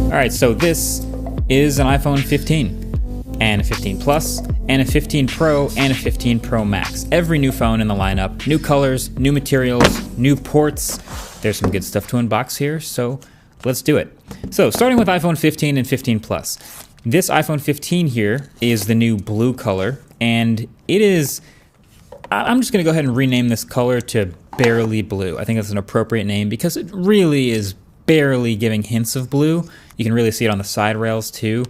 All right, so this is an iPhone 15 and a 15 Plus and a 15 Pro and a 15 Pro Max. Every new phone in the lineup, new colors, new materials, new ports. There's some good stuff to unbox here, so let's do it. So starting with iPhone 15 and 15 Plus. This iPhone 15 here is the new blue color, and it is, I'm just gonna go ahead and rename this color to Barely Blue. I think that's an appropriate name because it really is barely giving hints of blue. You can really see it on the side rails too,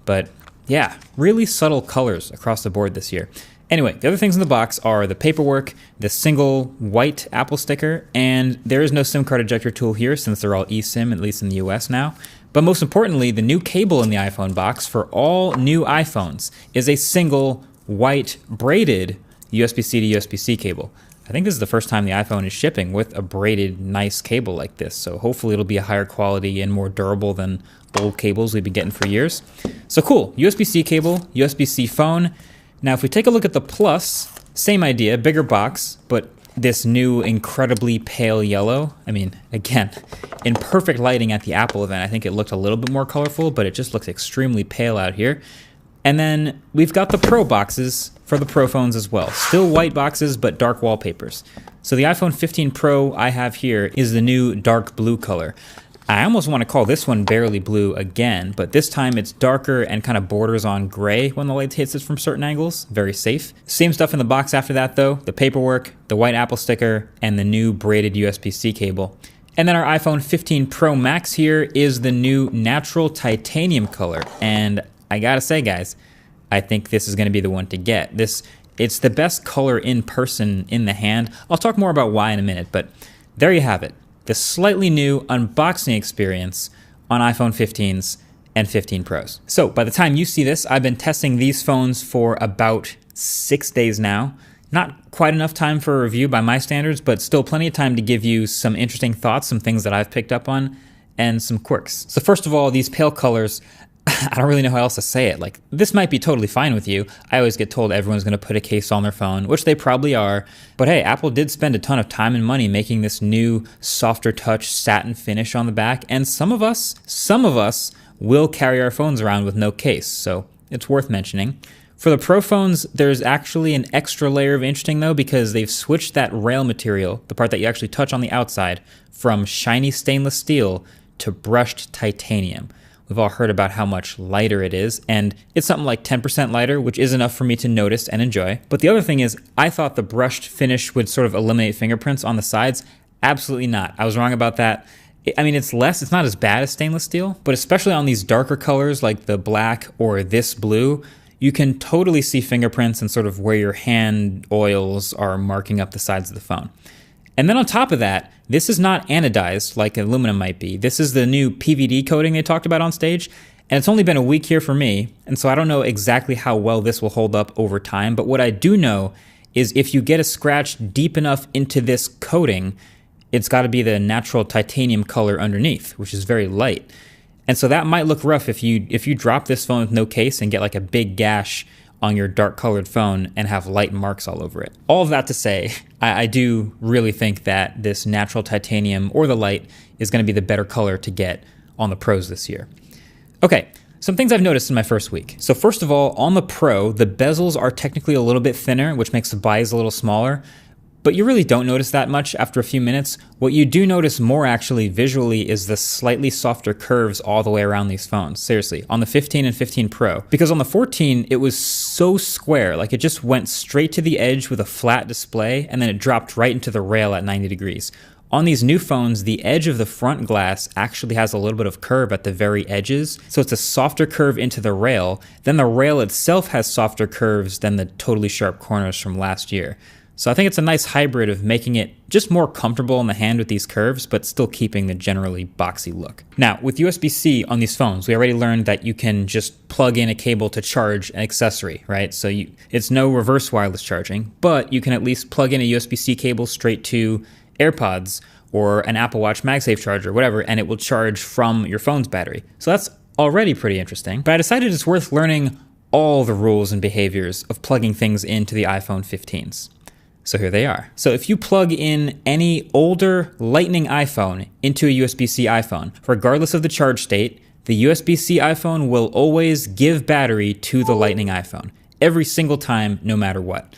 but yeah, really subtle colors across the board this year. Anyway, the other things in the box are the paperwork, the single white Apple sticker, and there is no SIM card ejector tool here since they're all eSIM, at least in the US now. But most importantly, the new cable in the iPhone box for all new iPhones is a single white braided USB-C to USB-C cable. I think this is the first time the iPhone is shipping with a braided nice cable like this, so hopefully it'll be a higher quality and more durable than old cables we've been getting for years. So cool, USB-C cable, USB-C phone. Now if we take a look at the Plus, same idea, bigger box, but this new incredibly pale yellow. I mean, again, in perfect lighting at the Apple event, I think it looked a little bit more colorful, but it just looks extremely pale out here. And then we've got the Pro boxes for the Pro phones as well. Still white boxes, but dark wallpapers. So the iPhone 15 Pro I have here is the new dark blue color. I almost want to call this one Barely Blue again, but this time it's darker and kind of borders on gray when the light hits it from certain angles. Very safe. Same stuff in the box after that though. The paperwork, the white Apple sticker, and the new braided USB-C cable. And then our iPhone 15 Pro Max here is the new natural titanium color. And I gotta say guys, I think this is gonna be the one to get. It's the best color in person in the hand. I'll talk more about why in a minute, but there you have it. The slightly new unboxing experience on iPhone 15s and 15 Pros. So by the time you see this, I've been testing these phones for about 6 days now. Not quite enough time for a review by my standards, but still plenty of time to give you some interesting thoughts, some things that I've picked up on, and some quirks. So first of all, these pale colors, I don't really know how else to say it. Like, this might be totally fine with you. I always get told everyone's gonna put a case on their phone, which they probably are. But hey, Apple did spend a ton of time and money making this new softer touch satin finish on the back. And some of us will carry our phones around with no case. So it's worth mentioning. For the Pro phones, there's actually an extra layer of interesting though, because they've switched that rail material, the part that you actually touch on the outside, from shiny stainless steel to brushed titanium. We've all heard about how much lighter it is, and it's something like 10% lighter, which is enough for me to notice and enjoy. But the other thing is, I thought the brushed finish would sort of eliminate fingerprints on the sides. Absolutely not. I was wrong about that. I mean, it's not as bad as stainless steel, but especially on these darker colors like the black or this blue, you can totally see fingerprints and sort of where your hand oils are marking up the sides of the phone. And then on top of that, this is not anodized like aluminum might be. This is the new PVD coating they talked about on stage, and it's only been a week here for me, and so I don't know exactly how well this will hold up over time, but what I do know is if you get a scratch deep enough into this coating, it's got to be the natural titanium color underneath, which is very light. And so that might look rough if you drop this phone with no case and get like a big gash on your dark colored phone and have light marks all over it. All of that to say, I do really think that this natural titanium or the light is gonna be the better color to get on the Pros this year. Okay, some things I've noticed in my first week. So first of all, on the Pro, the bezels are technically a little bit thinner, which makes the bias a little smaller, but you really don't notice that much after a few minutes. What you do notice more actually visually is the slightly softer curves all the way around these phones. Seriously, on the 15 and 15 Pro. Because on the 14, it was so square, like it just went straight to the edge with a flat display, and then it dropped right into the rail at 90 degrees. On these new phones, the edge of the front glass actually has a little bit of curve at the very edges, so it's a softer curve into the rail. Then the rail itself has softer curves than the totally sharp corners from last year. So I think it's a nice hybrid of making it just more comfortable in the hand with these curves, but still keeping the generally boxy look. Now, with USB-C on these phones, we already learned that you can just plug in a cable to charge an accessory, right? So it's no reverse wireless charging, but you can at least plug in a USB-C cable straight to AirPods or an Apple Watch MagSafe charger, whatever, and it will charge from your phone's battery. So that's already pretty interesting. But I decided it's worth learning all the rules and behaviors of plugging things into the iPhone 15s. So here they are. So if you plug in any older Lightning iPhone into a USB-C iPhone, regardless of the charge state, the USB-C iPhone will always give battery to the Lightning iPhone. Every single time, no matter what.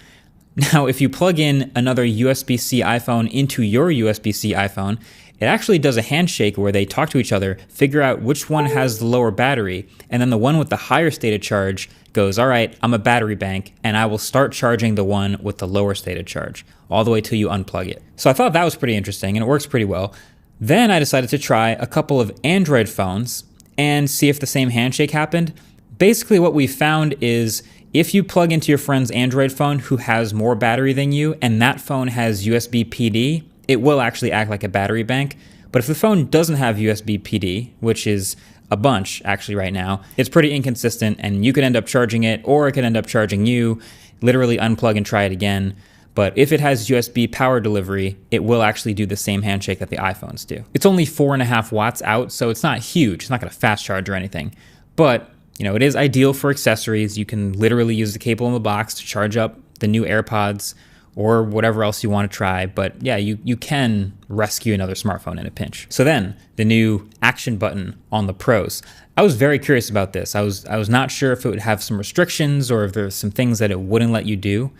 Now, if you plug in another USB-C iPhone into your USB-C iPhone, it actually does a handshake where they talk to each other, figure out which one has the lower battery, and then the one with the higher state of charge goes, all right, I'm a battery bank, and I will start charging the one with the lower state of charge, all the way till you unplug it. So I thought that was pretty interesting, and it works pretty well. Then I decided to try a couple of Android phones and see if the same handshake happened. Basically what we found is if you plug into your friend's Android phone who has more battery than you, and that phone has USB PD, it will actually act like a battery bank. But if the phone doesn't have USB PD, which is a bunch actually right now, it's pretty inconsistent, and you could end up charging it, or it could end up charging you. Literally unplug and try it again. But if it has USB power delivery, it will actually do the same handshake that the iPhones do. It's only 4.5 watts out, so it's not huge. It's not going to fast charge or anything. But it is ideal for accessories. You can literally use the cable in the box to charge up the new AirPods or whatever else you want to try. But yeah, you can rescue another smartphone in a pinch. So then the new action button on the Pros. I was very curious about this. I was not sure if it would have some restrictions or if there's some things that it wouldn't let you do.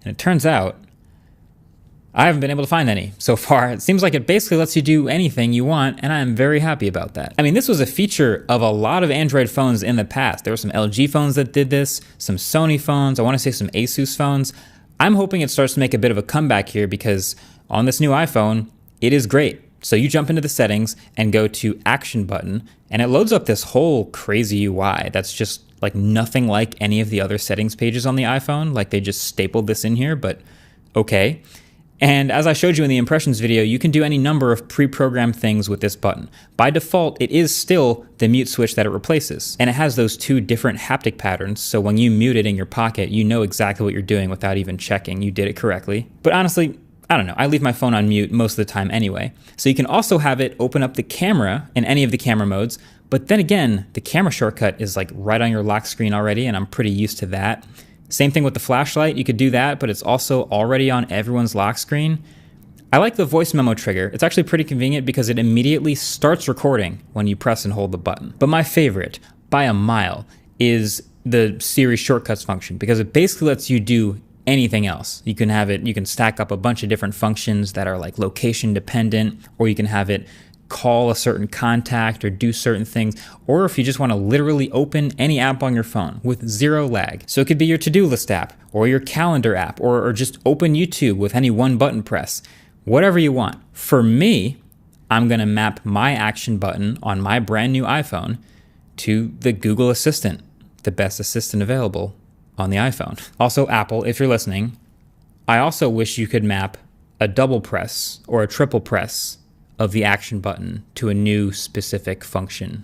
And it turns out I haven't been able to find any so far. It seems like it basically lets you do anything you want, and I'm very happy about that. I mean, this was a feature of a lot of Android phones in the past. There were some LG phones that did this, some Sony phones, I want to say some Asus phones. I'm hoping it starts to make a bit of a comeback here because on this new iPhone, it is great. So you jump into the settings and go to Action Button, and it loads up this whole crazy UI that's just like nothing like any of the other settings pages on the iPhone. Like they just stapled this in here, but okay. And as I showed you in the impressions video, you can do any number of pre-programmed things with this button. By default, it is still the mute switch that it replaces. And it has those two different haptic patterns, so when you mute it in your pocket, you know exactly what you're doing without even checking. You did it correctly. But honestly, I don't know, I leave my phone on mute most of the time anyway. So you can also have it open up the camera in any of the camera modes, but then again, the camera shortcut is like right on your lock screen already, and I'm pretty used to that. Same thing with the flashlight, you could do that, but it's also already on everyone's lock screen. I like the voice memo trigger. It's actually pretty convenient because it immediately starts recording when you press and hold the button. But my favorite, by a mile, is the Siri shortcuts function because it basically lets you do anything else. You can stack up a bunch of different functions that are like location dependent, or you can have it call a certain contact or do certain things, or if you just want to literally open any app on your phone with zero lag. So it could be your to-do list app or your calendar app or just open YouTube with any one button press, whatever you want. For me, I'm going to map my action button on my brand new iPhone to the Google Assistant, the best assistant available on the iPhone. Also, Apple, if you're listening, I also wish you could map a double press or a triple press of the action button to a new specific function.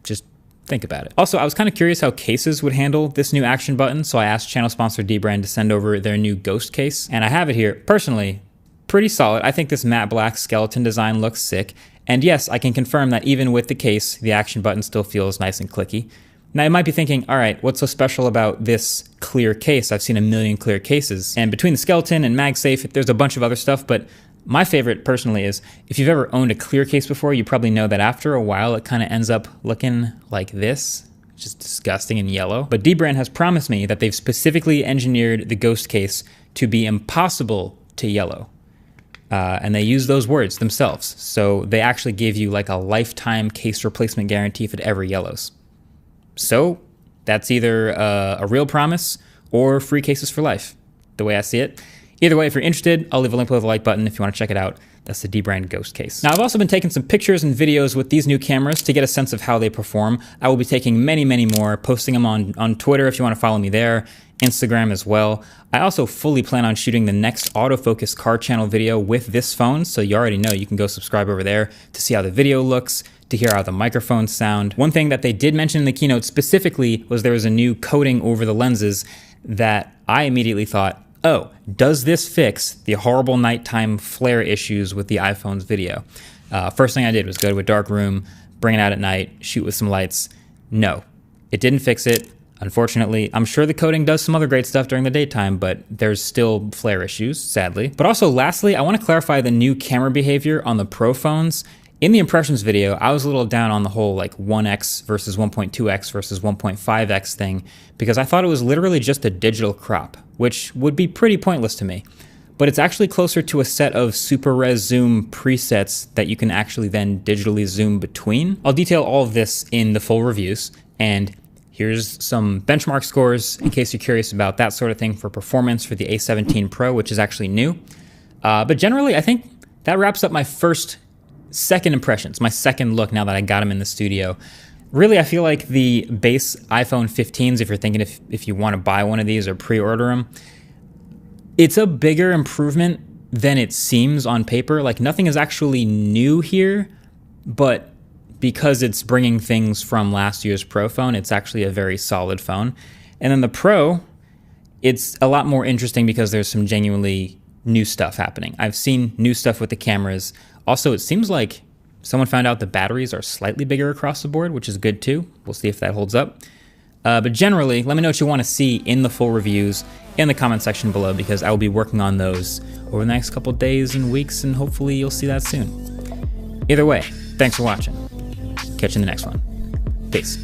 Just think about it. Also, I was kind of curious how cases would handle this new action button, so I asked channel sponsor Dbrand to send over their new Ghost case, and I have it here. Personally, pretty solid. I think this matte black skeleton design looks sick, and yes, I can confirm that even with the case, the action button still feels nice and clicky. Now, you might be thinking, all right, what's so special about this clear case? I've seen a million clear cases, and between the skeleton and MagSafe, there's a bunch of other stuff, but my favorite personally is if you've ever owned a clear case before, you probably know that after a while it kind of ends up looking like this, just disgusting and yellow. But Dbrand has promised me that they've specifically engineered the Ghost case to be impossible to yellow. And they use those words themselves. So they actually give you like a lifetime case replacement guarantee if it ever yellows. So that's either a real promise or free cases for life, the way I see it. Either way, if you're interested, I'll leave a link below the like button if you want to check it out. That's the Dbrand Ghost case. Now, I've also been taking some pictures and videos with these new cameras to get a sense of how they perform. I will be taking many, many more, posting them on Twitter if you want to follow me there, Instagram as well. I also fully plan on shooting the next autofocus car channel video with this phone, so you already know you can go subscribe over there to see how the video looks, to hear how the microphones sound. One thing that they did mention in the keynote specifically was there was a new coating over the lenses that I immediately thought, oh, does this fix the horrible nighttime flare issues with the iPhone's video? First thing I did was go to a dark room, bring it out at night, shoot with some lights. No, it didn't fix it. Unfortunately, I'm sure the coating does some other great stuff during the daytime, but there's still flare issues, sadly. But also, lastly, I want to clarify the new camera behavior on the Pro phones. In the impressions video, I was a little down on the whole like 1x versus 1.2x versus 1.5x thing because I thought it was literally just a digital crop, which would be pretty pointless to me. But it's actually closer to a set of super res zoom presets that you can actually then digitally zoom between. I'll detail all of this in the full reviews, and here's some benchmark scores in case you're curious about that sort of thing for performance for the A17 Pro, which is actually new. But generally, I think that wraps up my second impressions, my second look now that I got them in the studio. Really, I feel like the base iPhone 15s, if you're thinking if you want to buy one of these or pre-order them, it's a bigger improvement than it seems on paper. Like, nothing is actually new here, but because it's bringing things from last year's Pro phone, it's actually a very solid phone. And then the Pro, it's a lot more interesting because there's some genuinely new stuff happening. I've seen new stuff with the cameras. Also, it seems like someone found out the batteries are slightly bigger across the board, which is good too. We'll see if that holds up. But generally, let me know what you want to see in the full reviews in the comment section below, because I will be working on those over the next couple days and weeks, and hopefully you'll see that soon. Either way, thanks for watching. Catch you in the next one. Peace.